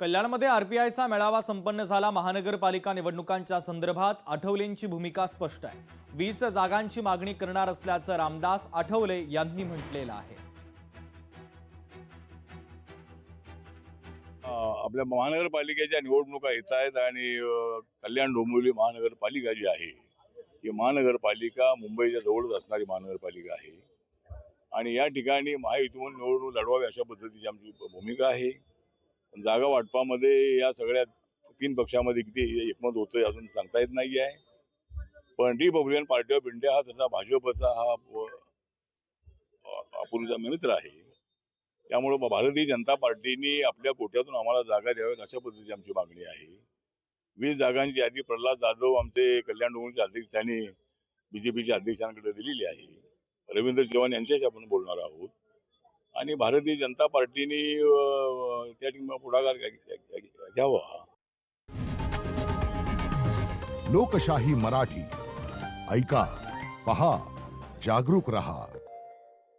कल्याणमध्ये आरपीआयचा मेळावा संपन्न झाला। महानगरपालिका निवडणुकांच्या संदर्भात आठवलेंची भूमिका स्पष्ट आहे। 20 जागांची मागणी करणार असल्याचं रामदास आठवले यांनी म्हटलेलं आहे। आपल्या महानगरपालिकेच्या निवडणुका येत आहेत आणि कल्याण डोंबिवली महानगरपालिका जी आहे ही महानगरपालिका मुंबईच्या जवळच असणारी महानगरपालिका आहे आणि या ठिकाणी महायुतीमधून निवडणूक लढवावी अशा पद्धतीची आमची भूमिका आहे। जागा वाटपामध्ये या सगळ्या तीन पक्षामध्ये किती एकमत होतंय अजून सांगता येत नाही आहे, पण रिपब्लिकन पार्टी ऑफ इंडिया हा तसा भाजपचा हा अपूर्वीचा मित्र आहे। त्यामुळे भारतीय जनता पार्टीने आपल्या कोट्यातून आम्हाला जागा द्याव्यात अशा पद्धतीची आमची मागणी आहे। 20 जागांची यादी प्रल्हाद जाधव आमचे कल्याण डोंबिवलीचे अध्यक्ष त्यांनी बीजेपीच्या अध्यक्षांकडे दिलेली आहे। रवींद्र चव्हाण यांच्याशी आपण बोलणार आहोत आणि भारतीय जनता पार्टीने त्या ठिकाणी पुढाकार घ्यावा। लोकशाही मराठी ऐका, पहा, जागरूक रहा।